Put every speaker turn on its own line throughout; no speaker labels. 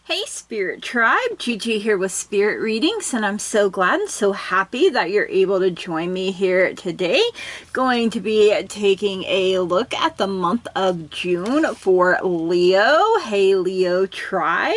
Hey Spirit Tribe, Gigi here with Spirit Readings, and I'm so glad and so happy that you're able to join me here today. Going to be taking a look at the month of June for Leo. Hey Leo Tribe.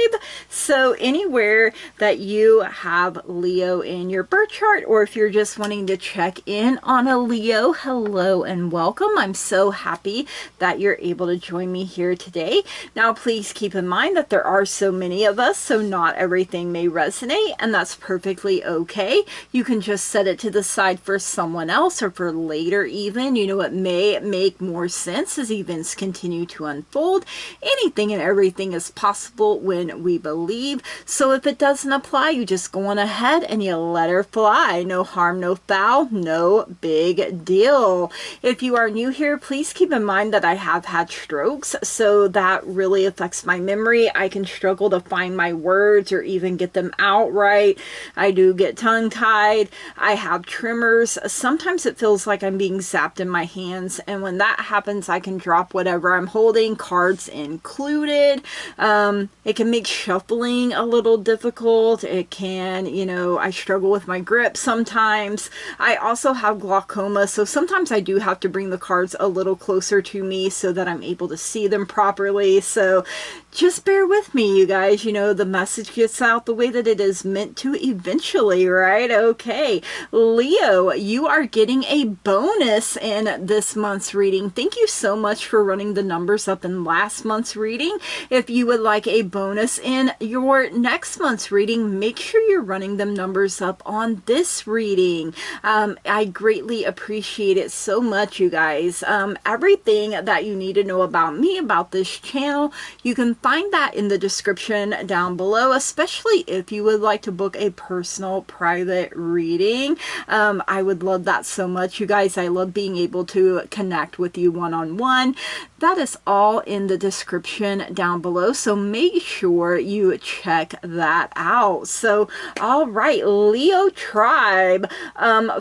So anywhere that you have Leo in your birth chart, or if you're just wanting to check in on a Leo, hello and welcome. I'm so happy that you're able to join me here today. Now please keep in mind that there are so many of us, so not everything may resonate, and that's perfectly okay. You can just set it to the side for someone else or for later even. You know, it may make more sense as events continue to unfold. Anything and everything is possible when we believe. So if it doesn't apply, you just go on ahead and you let her fly. No harm, no foul, no big deal. If you are new here, please keep in mind that I have had strokes, so that really affects my memory. I can struggle to find my words or even get them out right. I do get tongue-tied. I have tremors. Sometimes it feels like I'm being zapped in my hands, and when that happens, I can drop whatever I'm holding, cards included. It can make shuffling a little difficult. It can, you know, I struggle with my grip sometimes. I also have glaucoma, so sometimes I do have to bring the cards a little closer to me so that I'm able to see them properly. So just bear with me, you guys. You know, the message gets out the way that it is meant to eventually, right? Okay, Leo, you are getting a bonus in this month's reading. Thank you so much for running the numbers up in last month's reading. If you would like a bonus in your next month's reading, make sure you're running them numbers up on this reading. I greatly appreciate it so much, you guys. Everything that you need to know about me, about this channel, you can find that in the description down below, especially if you would like to book a personal private reading. I would love that so much, you guys. I love being able to connect with you one-on-one. That is all in the description down below, so make sure you check that out. So, all right, Leo Tribe.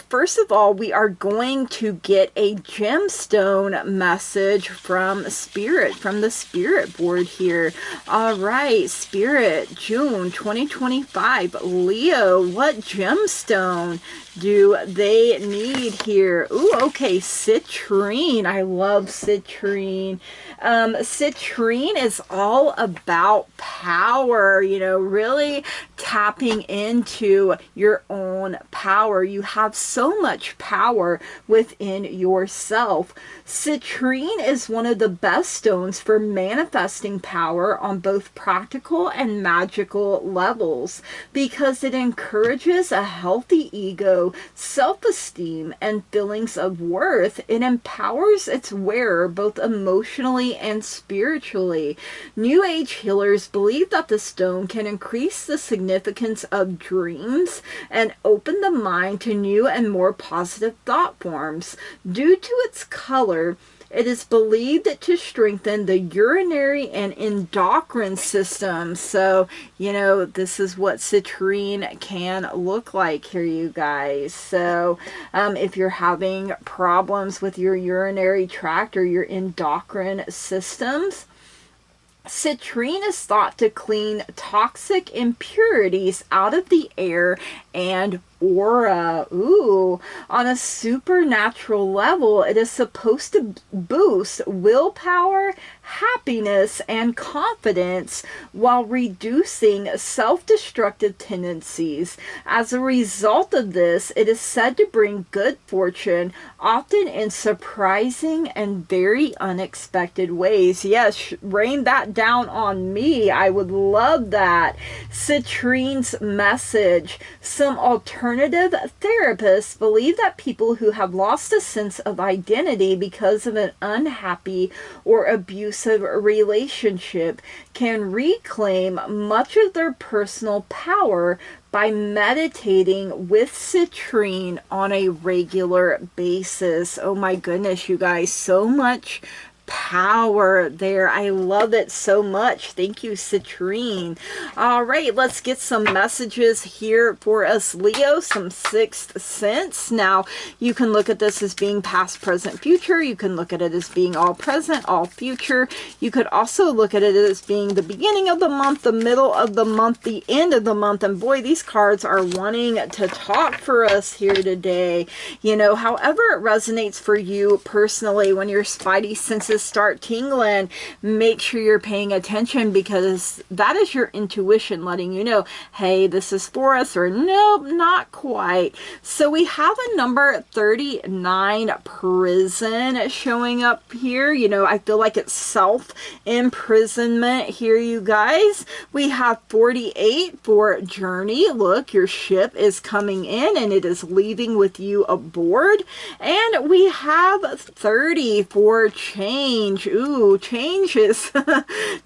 First of all, we are going to get a gemstone message from Spirit, from the Spirit board here. All right, Spirit, June 2025. Leo, what gemstone do they need here? Ooh, okay, citrine. I love citrine. Citrine is all about power, you know, really tapping into your own power. You have so much power within yourself. Citrine is one of the best stones for manifesting power on both practical and magical levels because it encourages a healthy ego, self-esteem, and feelings of worth. It empowers its wearer both emotionally and spiritually. New Age healers believe that the stone can increase the significance of dreams and open the mind to new and more positive thought forms. Due to its color, it is believed to strengthen the urinary and endocrine system. So, you know, this is what citrine can look like here, you guys. So, if you're having problems with your urinary tract or your endocrine systems, citrine is thought to clean toxic impurities out of the air and aura. Ooh, on a supernatural level, it is supposed to boost willpower, happiness, and confidence while reducing self-destructive tendencies. As a result of this, it is said to bring good fortune, often in surprising and very unexpected ways. Yes, rain that down on me. I would love that. Citrine's message. Some alternative therapists believe that people who have lost a sense of identity because of an unhappy or abusive relationship can reclaim much of their personal power by meditating with citrine on a regular basis. Oh my goodness, you guys, so much power there. I love it so much. Thank you, Citrine. All right, let's get some messages here for us, Leo, some sixth sense. Now, you can look at this as being past, present, future. You can look at it as being all present, all future. You could also look at it as being the beginning of the month, the middle of the month, the end of the month. And boy, these cards are wanting to talk for us here today. You know, however it resonates for you personally, when your spidey senses start tingling, make sure you're paying attention, because that is your intuition letting you know, hey, this is for us, or nope, not quite. So we have a number 39, prison, showing up here. You know, I feel like it's self-imprisonment here, you guys. We have 48 for journey. Look, your ship is coming in and it is leaving with you aboard. And we have 30 for change. Ooh, change is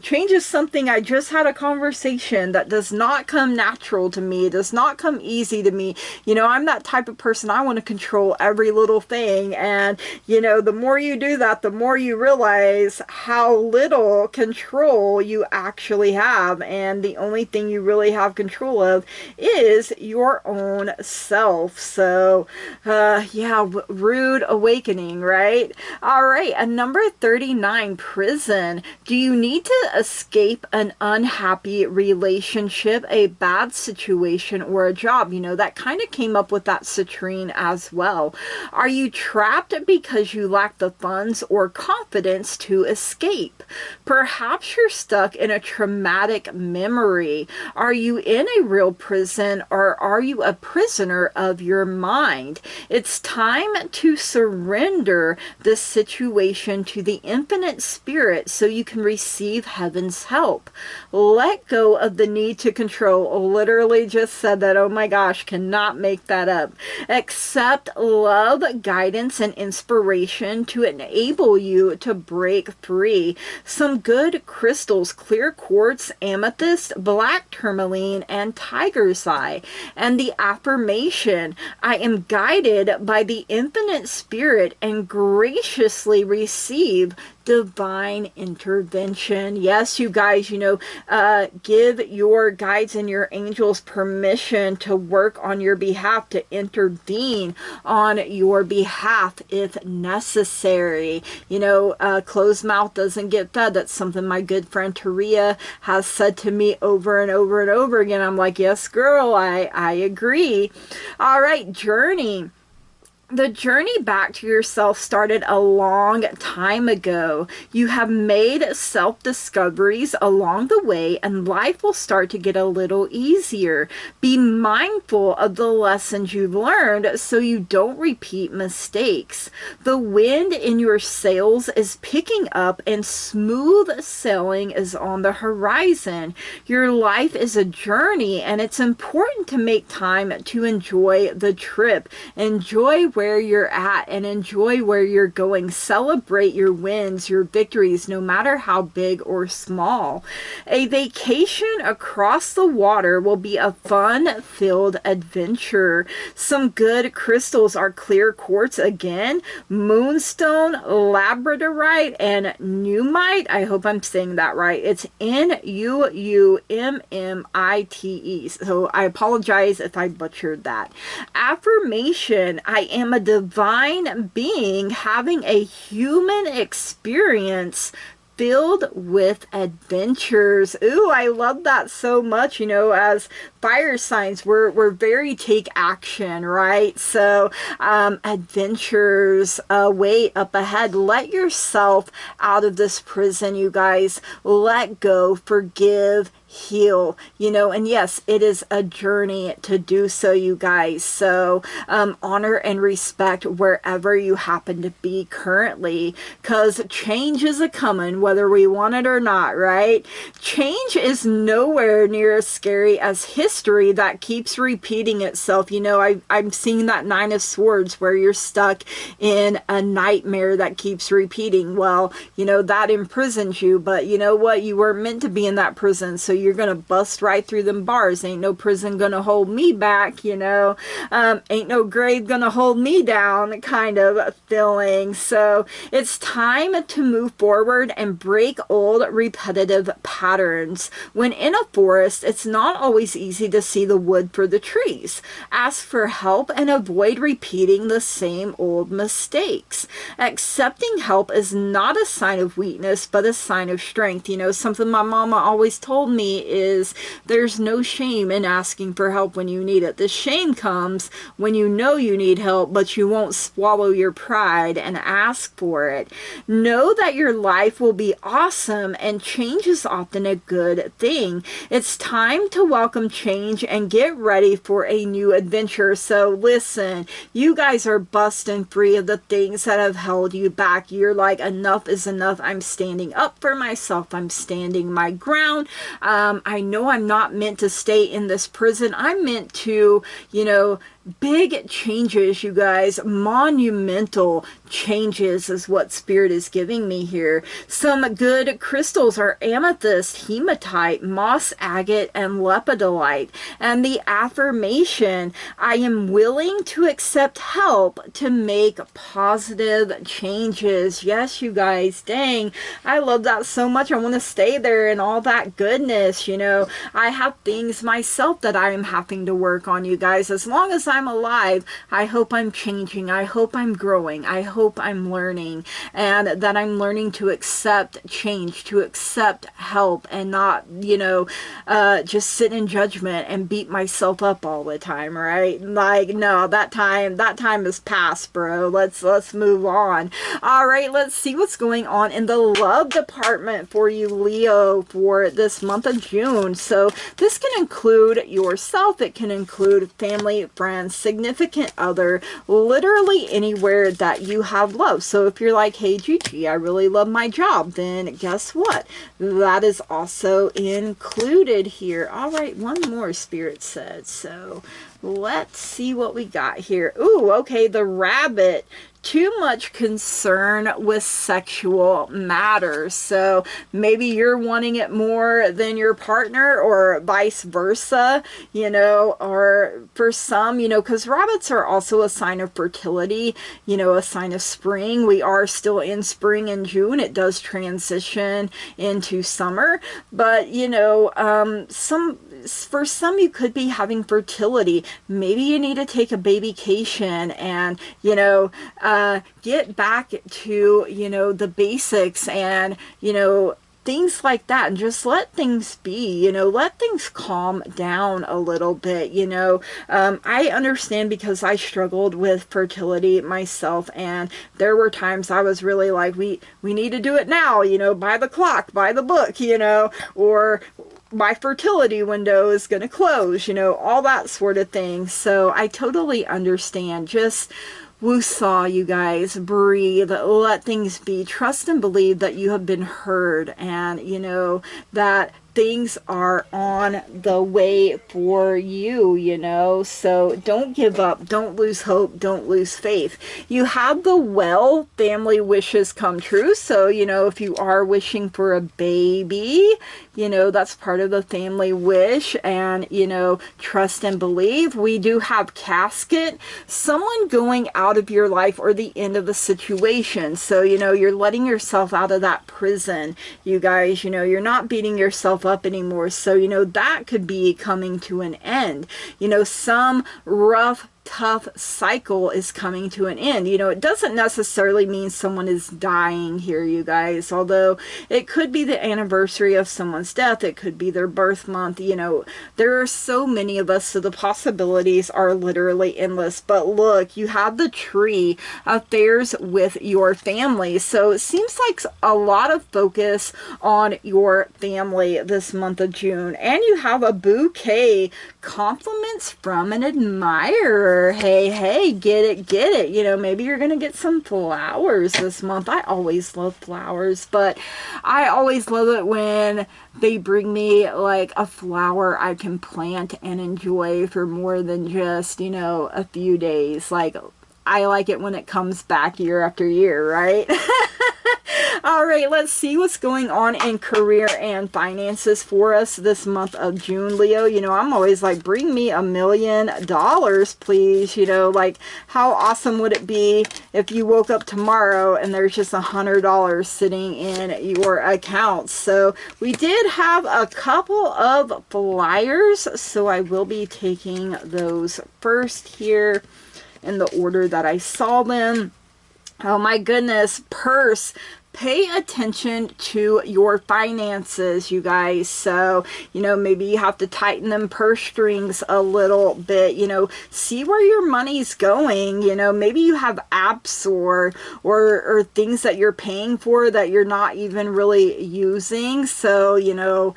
change is something I just had a conversation that does not come natural to me. It does not come easy to me. You know, I'm that type of person. I want to control every little thing. And, you know, the more you do that, the more you realize how little control you actually have. And the only thing you really have control of is your own self. So, yeah, rude awakening, right? All right, a number 39, prison. Do you need to escape an unhappy relationship, a bad situation, or a job? You know, that kind of came up with that citrine as well. Are you trapped because you lack the funds or confidence to escape? Perhaps you're stuck in a traumatic memory. Are you in a real prison, or are you a prisoner of your mind? It's time to surrender this situation to the infinite spirit so you can receive heaven's help. Let go of the need to control. Literally just said that. Oh my gosh, cannot make that up. Accept love, guidance, and inspiration to enable you to break free. Some good crystals: clear quartz, amethyst, black tourmaline, and tiger's eye. And the affirmation: I am guided by the infinite spirit and graciously receive divine intervention. Yes, you guys, you know, give your guides and your angels permission to work on your behalf, to intervene on your behalf if necessary. You know, closed mouth doesn't get fed. That's something my good friend Taria has said to me over and over and over again. I'm like, yes, girl, I agree. All right, journey. The journey back to yourself started a long time ago. You have made self-discoveries along the way, and life will start to get a little easier. Be mindful of the lessons you've learned so you don't repeat mistakes. The wind in your sails is picking up and smooth sailing is on the horizon. Your life is a journey, and it's important to make time to enjoy the trip. Enjoy where you're at and enjoy where you're going. Celebrate your wins, your victories, no matter how big or small. A vacation across the water will be a fun-filled adventure. Some good crystals are clear quartz again, moonstone, labradorite, and numite. I hope I'm saying that right. It's Nuummite. So I apologize if I butchered that. Affirmation: I am a divine being having a human experience filled with adventures. Ooh, I love that so much. You know, as fire signs, we're very take action, right? So adventures way up ahead. Let yourself out of this prison, you guys. Let go, forgive, heal, you know, and yes, it is a journey to do so, you guys. So honor and respect wherever you happen to be currently, because change is a coming, whether we want it or not, right? Change is nowhere near as scary as history that keeps repeating itself. You know, I'm seeing that Nine of Swords where you're stuck in a nightmare that keeps repeating. Well, you know, that imprisons you, but you know what? You were meant to be in that prison, so you're gonna bust right through them bars. Ain't no prison gonna hold me back, you know. Ain't no grave gonna hold me down kind of feeling. So it's time to move forward and break old repetitive patterns. When in a forest, it's not always easy to see the wood for the trees. Ask for help and avoid repeating the same old mistakes. Accepting help is not a sign of weakness, but a sign of strength. You know, something my mama always told me is there's no shame in asking for help when you need it. The shame comes when you know you need help, but you won't swallow your pride and ask for it. Know that your life will be awesome, and change is often a good thing. It's time to welcome change and get ready for a new adventure. So listen, you guys are busting free of the things that have held you back. You're like, enough is enough. I'm standing up for myself. I'm standing my ground. I know I'm not meant to stay in this prison. I'm meant to, you know, big changes, you guys. Monumental changes is what Spirit is giving me here. Some good crystals are amethyst, hematite, moss agate, and lepidolite. And the affirmation, I am willing to accept help to make positive changes. Yes, you guys, dang, I love that so much. I want to stay there and all that goodness, you know. I have things myself that I am having to work on, you guys. As long as I'm alive, I hope I'm changing. I hope I'm growing. I hope I'm learning, and that I'm learning to accept change, to accept help, and not, you know, just sit in judgment and beat myself up all the time, right? Like, no, that time is past, bro. Let's move on. All right, let's see what's going on in the love department for you, Leo, for this month of June. So this can include yourself. It can include family, friends, significant other, literally anywhere that you have love. So if you're like, hey Gigi, I really love my job, then guess what? That is also included here. All right, one more, Spirit said. So let's see what we got here. Ooh, okay, the rabbit. Too much concern with sexual matters. So maybe you're wanting it more than your partner, or vice versa, you know, or for some, you know, because rabbits are also a sign of fertility, you know, a sign of spring. We are still in spring in June. It does transition into summer, but, you know, for some you could be having fertility. Maybe you need to take a babycation and, you know, get back to, you know, the basics and, you know, things like that, and just let things be, you know, let things calm down a little bit, you know. I understand, because I struggled with fertility myself, and there were times I was really like, we need to do it now, you know, by the clock, by the book, you know, or my fertility window is going to close, you know, all that sort of thing. So I totally understand. Just woosah, you guys. Breathe. Let things be. Trust and believe that you have been heard, and, you know, that things are on the way for you, you know. So don't give up. Don't lose hope. Don't lose faith. You have the well, family wishes come true. So, you know, if you are wishing for a baby, you know, that's part of the family wish. And, you know, trust and believe. We do have casket. Someone going out of your life, or the end of the situation. So, you know, you're letting yourself out of that prison, you guys. You know, you're not beating yourself up anymore. So, you know, that could be coming to an end. You know, some rough, tough cycle is coming to an end. You know, it doesn't necessarily mean someone is dying here, you guys, although it could be the anniversary of someone's death. It could be their birth month. You know, there are so many of us, so the possibilities are literally endless. But look, you have the tree, affairs with your family. So it seems like a lot of focus on your family this month of June. And you have a bouquet, compliments from an admirer. Hey, get it. You know, maybe you're gonna get some flowers this month. I always love flowers, but I always love it when they bring me like a flower I can plant and enjoy for more than just, you know, a few days. Like, I like it when it comes back year after year, right? All right, let's see what's going on in career and finances for us this month of June, Leo. You know, I'm always like, bring me $1 million, please. You know, like, how awesome would it be if you woke up tomorrow and there's just $100 sitting in your account? So we did have a couple of flyers, so I will be taking those first here in the order that I saw them. Oh my goodness, purse. Pay attention to your finances, you guys. So, you know, maybe you have to tighten them purse strings a little bit, you know, see where your money's going. You know, maybe you have apps or things that you're paying for that you're not even really using. So, you know,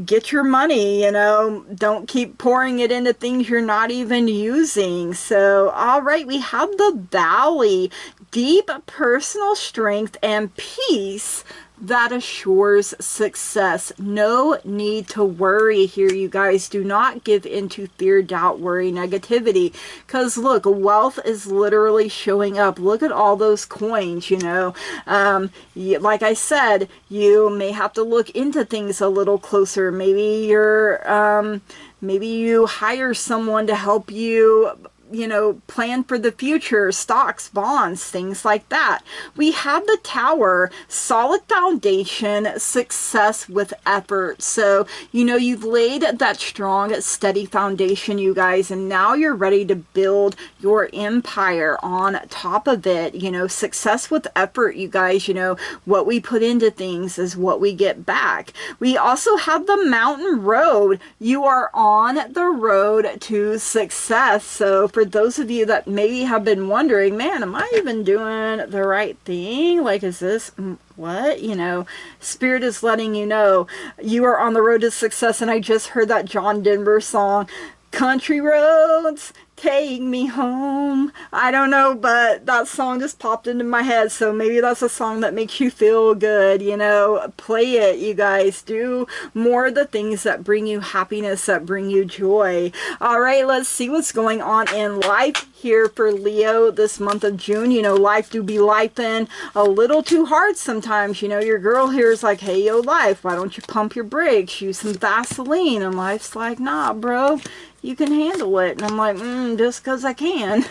get your money, you know, don't keep pouring it into things you're not even using. So, all right, we have the Valley, deep personal strength and peace that assures success. No need to worry here, you guys. Do not give into fear, doubt, worry, negativity. Because look, wealth is literally showing up. Look at all those coins, you know. Like I said, you may have to look into things a little closer. Maybe maybe you hire someone to help you, you know, plan for the future, stocks, bonds, things like that. We have the Tower, solid foundation, success with effort. So, you know, you've laid that strong, steady foundation, you guys, and now you're ready to build your empire on top of it. You know, success with effort, you guys. You know, what we put into things is what we get back. We also have the Mountain Road. You are on the road to success. So for those of you that maybe have been wondering, man, am I even doing the right thing? Like, is this what? You know, Spirit is letting you know you are on the road to success. And I just heard that John Denver song, Country Roads, Take Me Home. I don't know, but that song just popped into my head. So maybe that's a song that makes you feel good, you know. Play it, you guys. Do more of the things that bring you happiness, that bring you joy. All right, let's see what's going on in life here for Leo this month of June. You know, life do be lifing a little too hard sometimes. You know, your girl here is like, hey, yo, life, why don't you pump your brakes? Use some Vaseline. And life's like, nah, bro, you can handle it. And I'm like, just because I can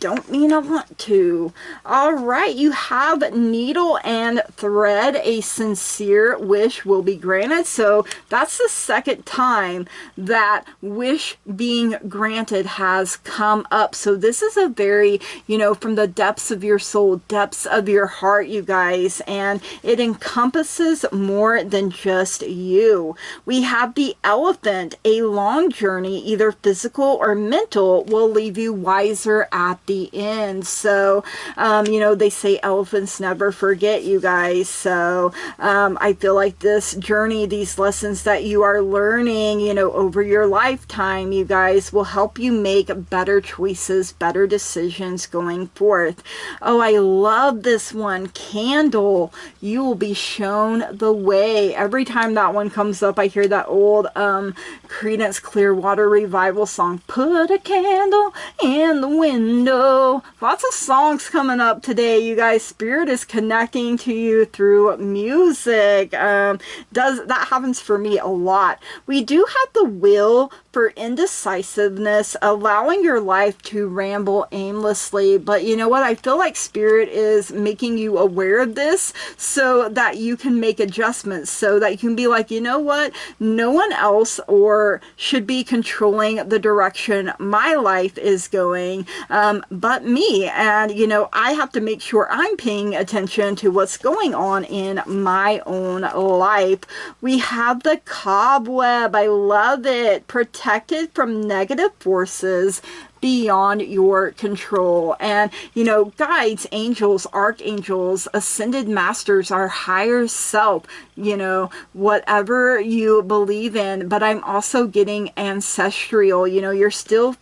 don't mean I want to. All right, you have needle and thread. A sincere wish will be granted. So that's the second time that wish being granted has come up. So this is a very, you know, from the depths of your soul, depths of your heart, you guys, and it encompasses more than just you. We have the Elephant. A long journey, either physical or mental, will leave you wiser at the end. So, you know, they say elephants never forget, you guys. So, I feel like this journey, these lessons that you are learning, you know, over your lifetime, you guys, will help you make better choices, better decisions going forth. Oh, I love this one. Candle. You will be shown the way. Every time that one comes up, I hear that old Creedence Clearwater Revival song, put a candle in the window. Lots of songs coming up today, you guys. Spirit is connecting to you through music. That happens for me a lot. We do have the Wheel for indecisiveness, allowing your life to ramble aimlessly. But you know what? I feel like Spirit is making you aware of this so that you can make adjustments, so that you can be like, you know what? No one else or should be controlling the direction my life is going but me. And you know, I have to make sure I'm paying attention to what's going on in my own life. We have the Cobweb. I love it. Protected from negative forces beyond your control. And you know, guides, angels, archangels, ascended masters, our higher self, you know, whatever you believe in. But I'm also getting ancestral. You know, you're still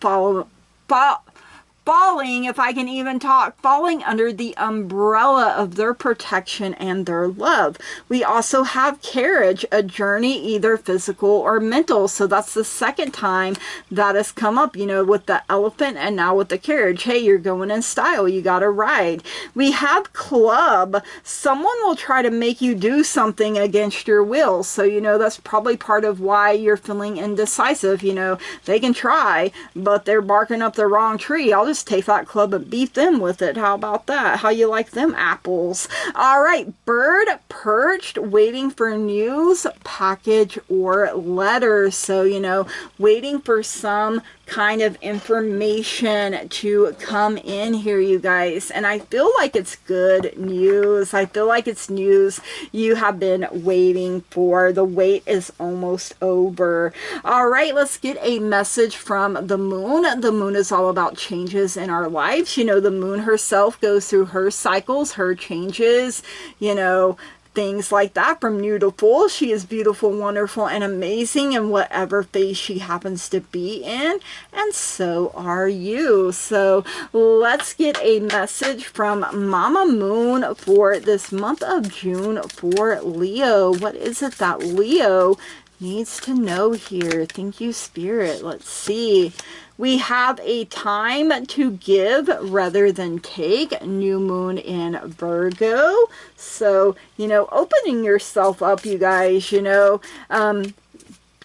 falling, if I can even talk, falling under the umbrella of their protection and their love. We also have carriage, a journey, either physical or mental. So that's the second time that has come up, you know, with the elephant and now with the carriage. Hey, you're going in style. You got to ride. We have club. Someone will try to make you do something against your will. So, you know, that's probably part of why you're feeling indecisive. You know, they can try, but they're barking up the wrong tree. I'll just take that club and beat them with it. How about that? How you like them apples? All right, bird perched, waiting for news, package, or letters. So, you know, waiting for some kind of information to come in here, you guys. And I feel like it's good news. I feel like it's news you have been waiting for. The wait is almost over. All right, let's get a message from the moon. The moon is all about changes in our lives. You know, the moon herself goes through her cycles, her changes, you know, things like that, from new to full. She is beautiful, wonderful, and amazing in whatever phase she happens to be in, and so are you. So let's get a message from Mama Moon for this month of June for Leo. What is it that Leo needs to know here? Thank you, Spirit. Let's see. We have a time to give rather than take. New moon in Virgo. So, you know, opening yourself up, you guys, you know,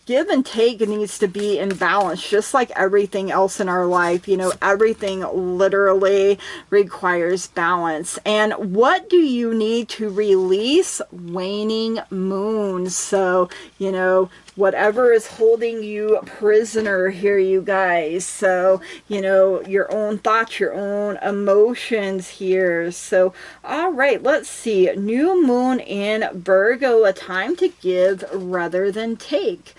give and take needs to be in balance, just like everything else in our life. You know, everything literally requires balance. And what do you need to release? Waning moon. So, you know, whatever is holding you prisoner here, you guys. So, you know, your own thoughts, your own emotions here. So, all right, let's see. New moon in Virgo, a time to give rather than take.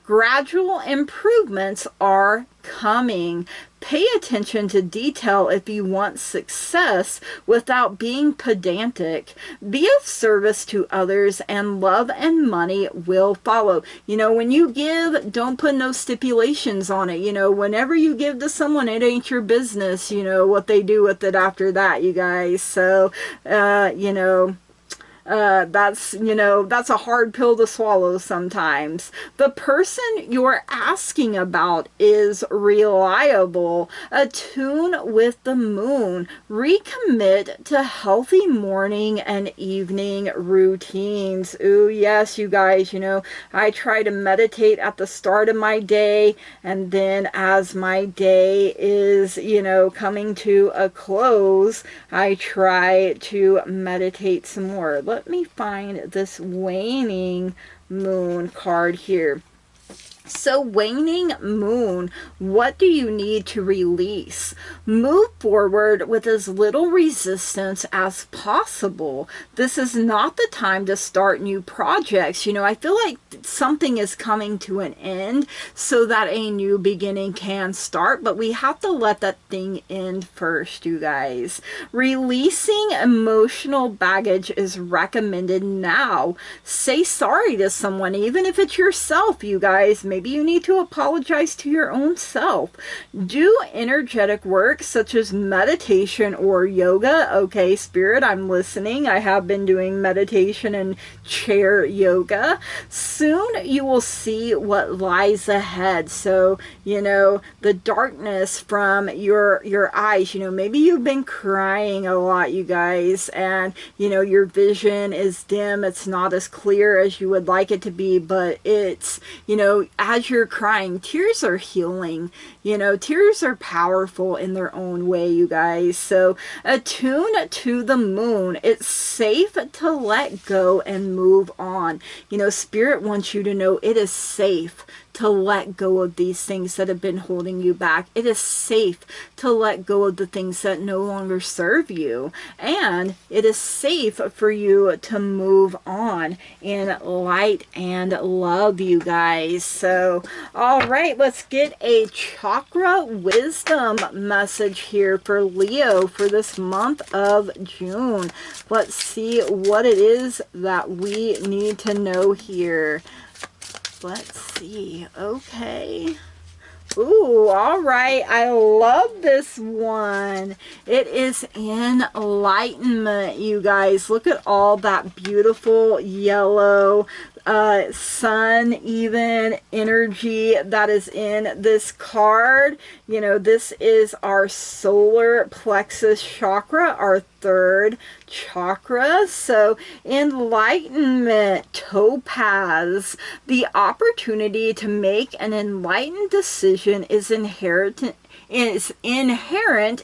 Gradual improvements are coming. Pay attention to detail if you want success without being pedantic. Be of service to others, and love and money will follow. You know, when you give, don't put no stipulations on it. You know, whenever you give to someone, it ain't your business, you know, what they do with it after that, you guys. So, you know, that's, you know, that's a hard pill to swallow sometimes. The person you're asking about is reliable. Attune with the moon. Recommit to healthy morning and evening routines. Ooh, yes, you guys, you know, I try to meditate at the start of my day, and then as my day is, you know, coming to a close, I try to meditate some more. Let me find this waning moon card here. So, waning moon, what do you need to release? Move forward with as little resistance as possible. This is not the time to start new projects. You know, I feel like something is coming to an end so that a new beginning can start, but we have to let that thing end first, you guys. Releasing emotional baggage is recommended now. Say sorry to someone, even if it's yourself, you guys. Maybe you need to apologize to your own self. Do energetic work such as meditation or yoga. Okay, Spirit, I'm listening. I have been doing meditation and chair yoga. Soon you will see what lies ahead. So, you know, the darkness from your eyes, you know, maybe you've been crying a lot, you guys, and, you know, your vision is dim. It's not as clear as you would like it to be, but it's, you know, as you're crying, tears are healing. You know, tears are powerful in their own way, you guys. So attune to the moon. It's safe to let go and move on. You know, Spirit wants you to know it is safe to let go of these things that have been holding you back. It is safe to let go of the things that no longer serve you. And it is safe for you to move on in light and love, you guys. So, all right, let's get a chakra wisdom message here for Leo for this month of June. Let's see what it is that we need to know here. Let's see. Okay. Ooh, all right. I love this one. It is enlightenment, you guys. Look at all that beautiful yellow sun even energy that is in this card. You know, this is our solar plexus chakra, our third chakra. So enlightenment, topaz, the opportunity to make an enlightened decision is inherent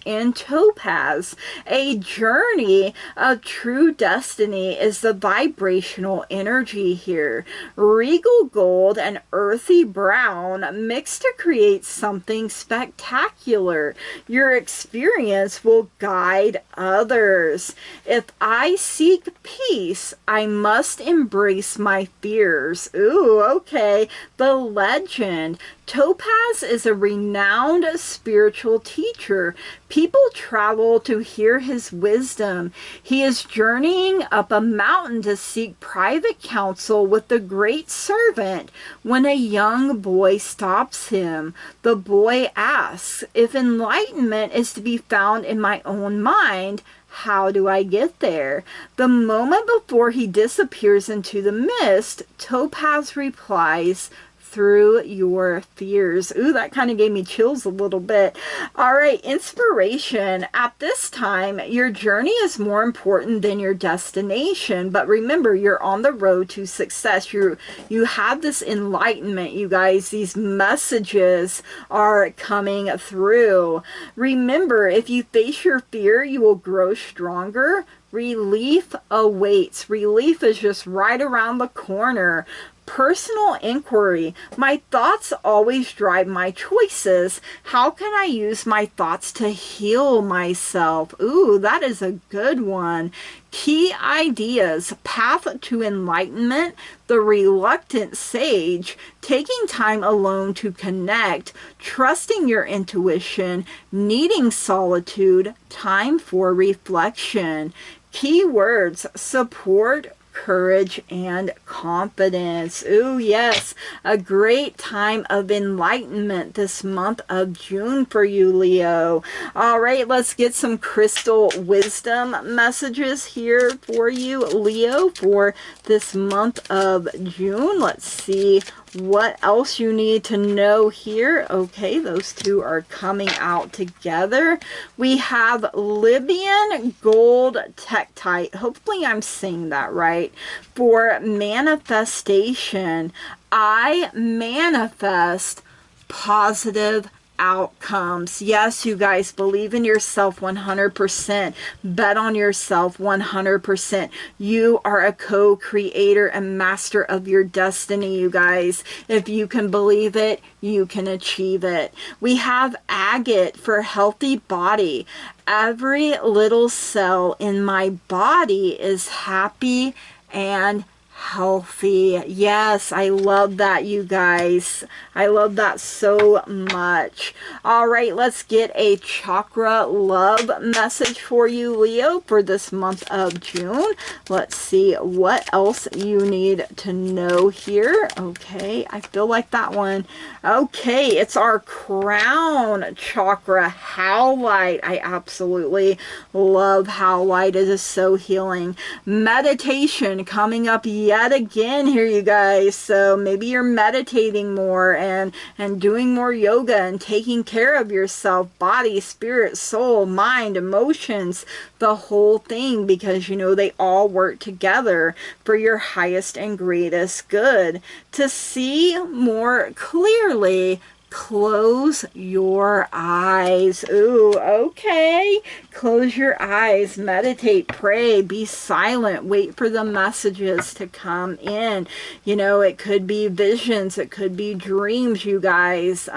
in topaz. A journey of true destiny is the vibrational energy here. Regal gold and earthy brown mix to create something spectacular. Your experience will guide others. If I seek peace, I must embrace my fears. Ooh, okay. The legend. Topaz is a renowned spiritual teacher. People travel to hear his wisdom. He is journeying up a mountain to seek private counsel with the great servant when a young boy stops him. The boy asks, if enlightenment is to be found in my own mind, how do I get there? The moment before he disappears into the mist, Topaz replies, through your fears. Ooh, that kind of gave me chills a little bit. All right, inspiration. At this time, your journey is more important than your destination. But remember, you're on the road to success. You have this enlightenment, you guys. These messages are coming through. Remember, if you face your fear, you will grow stronger. Relief awaits. Relief is just right around the corner. Personal inquiry. My thoughts always drive my choices. How can I use my thoughts to heal myself? Ooh, that is a good one. Key ideas. Path to enlightenment. The reluctant sage. Taking time alone to connect. Trusting your intuition. Needing solitude. Time for reflection. Keywords. Support, courage, and confidence. Ooh, yes, a great time of enlightenment this month of June for you, Leo. All right, let's get some crystal wisdom messages here for you, Leo, for this month of June. Let's see what else you need to know here. Okay, those two are coming out together. We have Libyan gold tektite. Hopefully I'm saying that right. For manifestation, I manifest positive outcomes. Yes, you guys, believe in yourself 100%. Bet on yourself 100%. You are a co-creator and master of your destiny, you guys. If you can believe it, you can achieve it. We have agate for healthy body. Every little cell in my body is happy and healthy. Yes, I love that, you guys. I love that so much. All right, let's get a chakra love message for you, Leo, for this month of June. Let's see what else you need to know here. Okay, I feel like that one. Okay, it's our crown chakra, howlite. I absolutely love howlite. It is so healing. Meditation coming up yet again here, you guys. So maybe you're meditating more and doing more yoga and taking care of yourself, body, spirit, soul, mind, emotions, the whole thing, because you know they all work together for your highest and greatest good. To see more clearly, close your eyes. Ooh, okay. Close your eyes, meditate, pray, be silent, wait for the messages to come in. You know, it could be visions, it could be dreams, you guys.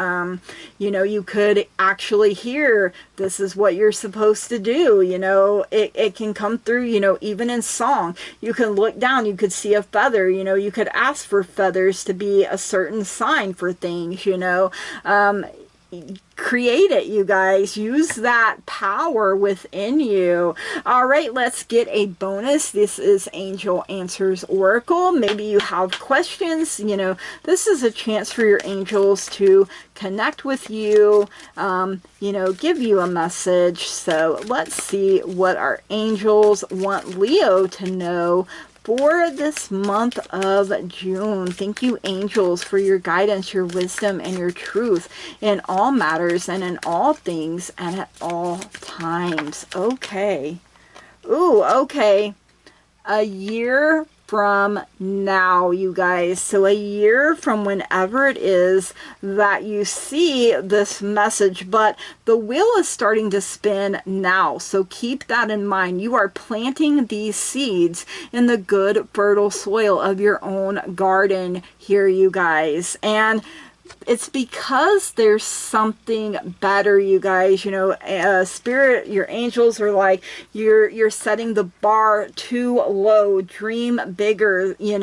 You know, you could actually hear, this is what you're supposed to do. You know, it can come through, you know, even in song. You can look down, you could see a feather, you know, you could ask for feathers to be a certain sign for things, you know. create it, you guys. Use that power within you. All right, let's get a bonus. This is Angel Answers Oracle. Maybe you have questions. You know, this is a chance for your angels to connect with you, you know, give you a message. So let's see what our angels want Leo to know for this month of June. Thank you, angels, for your guidance, your wisdom, and your truth in all matters and in all things and at all times. Okay. Ooh, okay. A year from now, you guys. So a year from whenever it is that you see this message, but the wheel is starting to spin now. So keep that in mind. You are planting these seeds in the good, fertile soil of your own garden here, you guys. And it's because there's something better, you guys. You know, spirit, your angels are like, you're setting the bar too low. Dream bigger, you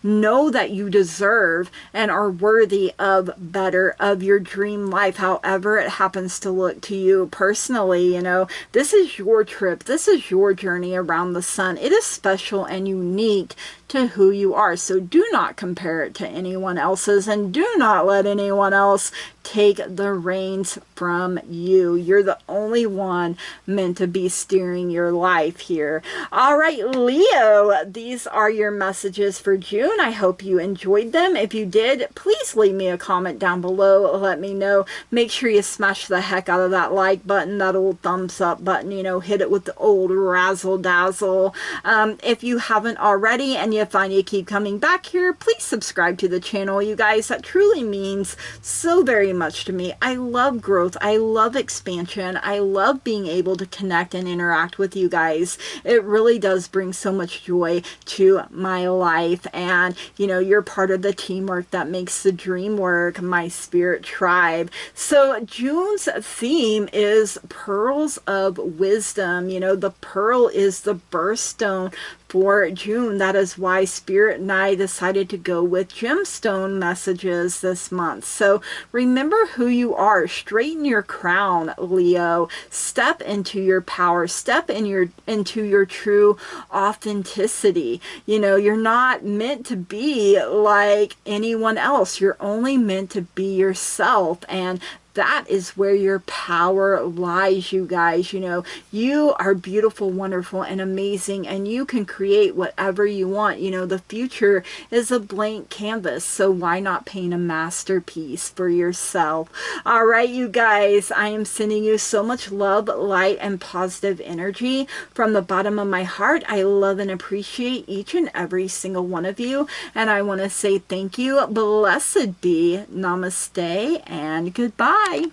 know that you deserve and are worthy of better, of your dream life, however it happens to look to you personally. You know, this is your trip. This is your journey around the sun. It is special and unique to who you are. So do not compare it to anyone else's, and do not let anyone else take the reins from you. You're the only one meant to be steering your life here. All right, Leo, these are your messages for June. I hope you enjoyed them. If you did, please leave me a comment down below. Let me know. Make sure you smash the heck out of that like button, that old thumbs up button, you know, hit it with the old razzle dazzle. If you haven't already and you find you keep coming back here, please subscribe to the channel, you guys. That truly means so very much to me. I love growth. I love expansion. I love being able to connect and interact with you guys. It really does bring so much joy to my life. And, you know, you're part of the teamwork that makes the dream work, my spirit tribe. So June's theme is pearls of wisdom. You know, the pearl is the birthstone for June. That is why Spirit and I decided to go with gemstone messages this month. So remember who you are. Straighten your crown, Leo. Step into your power. Step into your true authenticity. You know, you're not meant to be like anyone else. You're only meant to be yourself. And that is where your power lies, you guys. You know, you are beautiful, wonderful, and amazing, and you can create whatever you want. You know, the future is a blank canvas, so why not paint a masterpiece for yourself? All right, you guys, I am sending you so much love, light, and positive energy from the bottom of my heart. I love and appreciate each and every single one of you, and I want to say thank you. Blessed be. Namaste and goodbye. Bye.